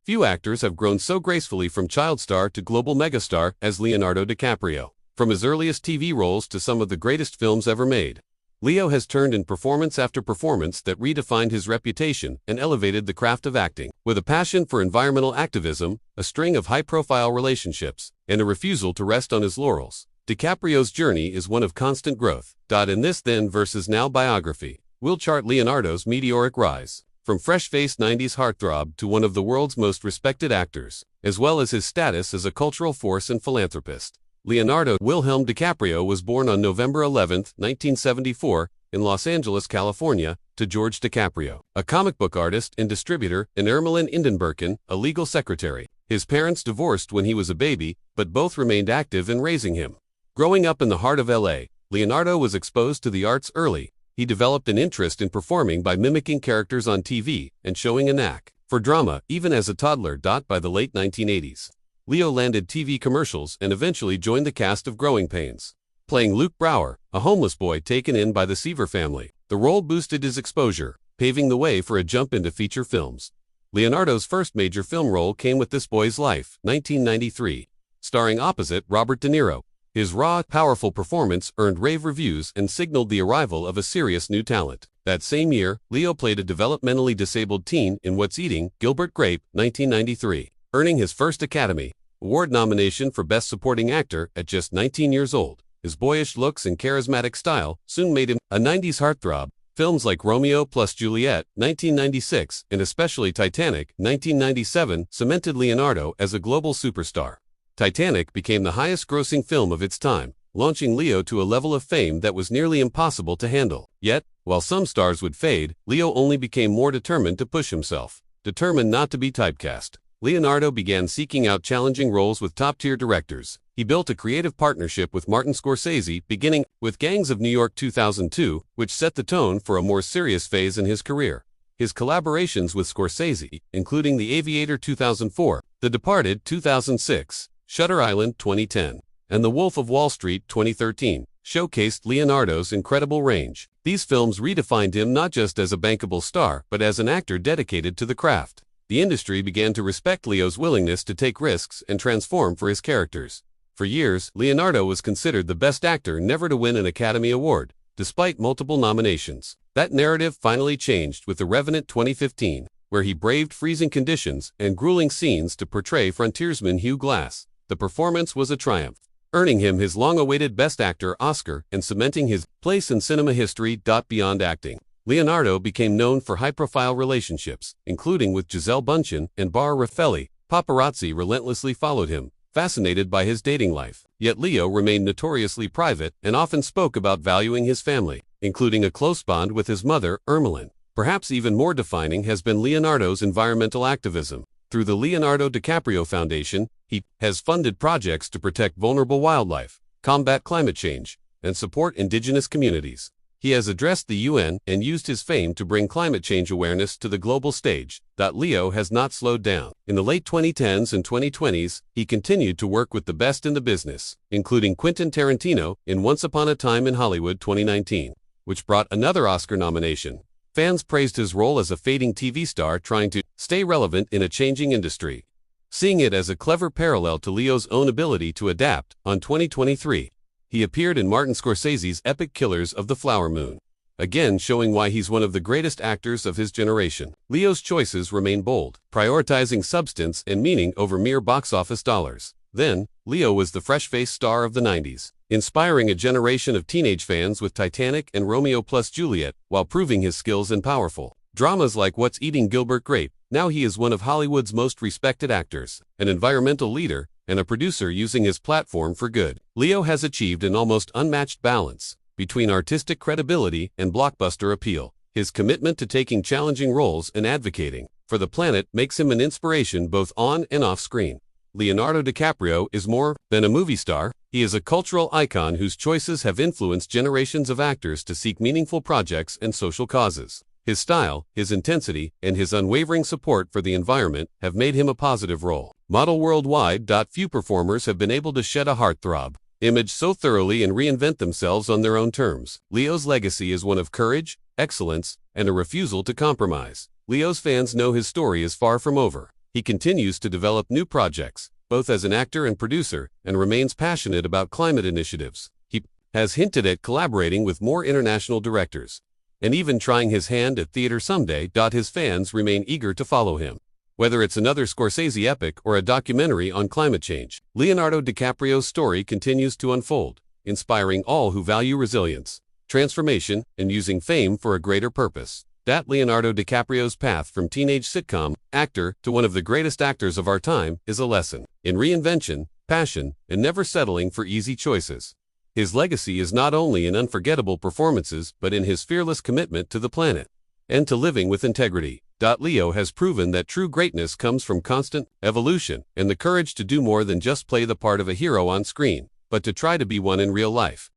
Few actors have grown so gracefully from child star to global megastar as Leonardo DiCaprio. From his earliest TV roles to some of the greatest films ever made, Leo has turned in performance after performance that redefined his reputation and elevated the craft of acting. With a passion for environmental activism, a string of high-profile relationships, and a refusal to rest on his laurels, DiCaprio's journey is one of constant growth. In this Then versus Now biography, we'll chart Leonardo's meteoric rise, from fresh-faced 90s heartthrob to one of the world's most respected actors, as well as his status as a cultural force and philanthropist. Leonardo Wilhelm DiCaprio was born on November 11, 1974, in Los Angeles, California, to George DiCaprio, a comic book artist and distributor, and Ermeline Indenberken, a legal secretary. His parents divorced when he was a baby, but both remained active in raising him. Growing up in the heart of LA, Leonardo was exposed to the arts early. He developed an interest in performing by mimicking characters on TV and showing a knack for drama even as a toddler. By the late 1980s, Leo landed TV commercials and eventually joined the cast of Growing Pains, playing Luke Brower, a homeless boy taken in by the Seaver family. The role boosted his exposure, paving the way for a jump into feature films. Leonardo's first major film role came with This Boy's Life, 1993, starring opposite Robert De Niro. His raw, powerful performance earned rave reviews and signaled the arrival of a serious new talent. That same year, Leo played a developmentally disabled teen in What's Eating, Gilbert Grape, 1993, earning his first Academy Award nomination for Best Supporting Actor at just 19 years old. His boyish looks and charismatic style soon made him a 90s heartthrob. Films like Romeo plus Juliet, 1996, and especially Titanic, 1997, cemented Leonardo as a global superstar. Titanic became the highest-grossing film of its time, launching Leo to a level of fame that was nearly impossible to handle. Yet, while some stars would fade, Leo only became more determined to push himself. Determined not to be typecast, Leonardo began seeking out challenging roles with top-tier directors. He built a creative partnership with Martin Scorsese, beginning with Gangs of New York 2002, which set the tone for a more serious phase in his career. His collaborations with Scorsese, including The Aviator 2004, The Departed 2006, Shutter Island 2010, and The Wolf of Wall Street 2013, showcased Leonardo's incredible range. These films redefined him not just as a bankable star, but as an actor dedicated to the craft. The industry began to respect Leo's willingness to take risks and transform for his characters. For years, Leonardo was considered the best actor never to win an Academy Award, despite multiple nominations. That narrative finally changed with The Revenant 2015, where he braved freezing conditions and grueling scenes to portray frontiersman Hugh Glass. The performance was a triumph, earning him his long-awaited Best Actor Oscar and cementing his place in cinema history. Beyond acting, Leonardo became known for high-profile relationships, including with Gisele Bündchen and Bara Raffaelli. Paparazzi relentlessly followed him, fascinated by his dating life. Yet Leo remained notoriously private and often spoke about valuing his family, including a close bond with his mother, Ermeline. Perhaps even more defining has been Leonardo's environmental activism. Through the Leonardo DiCaprio Foundation, he has funded projects to protect vulnerable wildlife, combat climate change, and support indigenous communities. He has addressed the UN and used his fame to bring climate change awareness to the global stage. Leo has not slowed down. In the late 2010s and 2020s, he continued to work with the best in the business, including Quentin Tarantino in Once Upon a Time in Hollywood 2019, which brought another Oscar nomination. Fans praised his role as a fading TV star trying to stay relevant in a changing industry, seeing it as a clever parallel to Leo's own ability to adapt. On 2023, he appeared in Martin Scorsese's epic Killers of the Flower Moon, again showing why he's one of the greatest actors of his generation. Leo's choices remain bold, prioritizing substance and meaning over mere box office dollars. Then, Leo was the fresh-faced star of the 90s, inspiring a generation of teenage fans with Titanic and Romeo plus Juliet, while proving his skills in powerful dramas like What's Eating Gilbert Grape. Now he is one of Hollywood's most respected actors, an environmental leader, and a producer using his platform for good. Leo has achieved an almost unmatched balance between artistic credibility and blockbuster appeal. His commitment to taking challenging roles and advocating for the planet makes him an inspiration both on and off screen. Leonardo DiCaprio is more than a movie star. He is a cultural icon whose choices have influenced generations of actors to seek meaningful projects and social causes. His style, his intensity, and his unwavering support for the environment have made him a positive role model worldwide. Few performers have been able to shed a heartthrob image so thoroughly and reinvent themselves on their own terms. Leo's legacy is one of courage, excellence, and a refusal to compromise. Leo's fans know his story is far from over. He continues to develop new projects, both as an actor and producer, and remains passionate about climate initiatives. He has hinted at collaborating with more international directors, and even trying his hand at theater someday. His fans remain eager to follow him. Whether it's another Scorsese epic or a documentary on climate change, Leonardo DiCaprio's story continues to unfold, inspiring all who value resilience, transformation, and using fame for a greater purpose. Leonardo DiCaprio's path from teenage sitcom actor to one of the greatest actors of our time is a lesson in reinvention, passion, and never settling for easy choices. His legacy is not only in unforgettable performances but in his fearless commitment to the planet and to living with integrity. Leo has proven that true greatness comes from constant evolution and the courage to do more than just play the part of a hero on screen, but to try to be one in real life.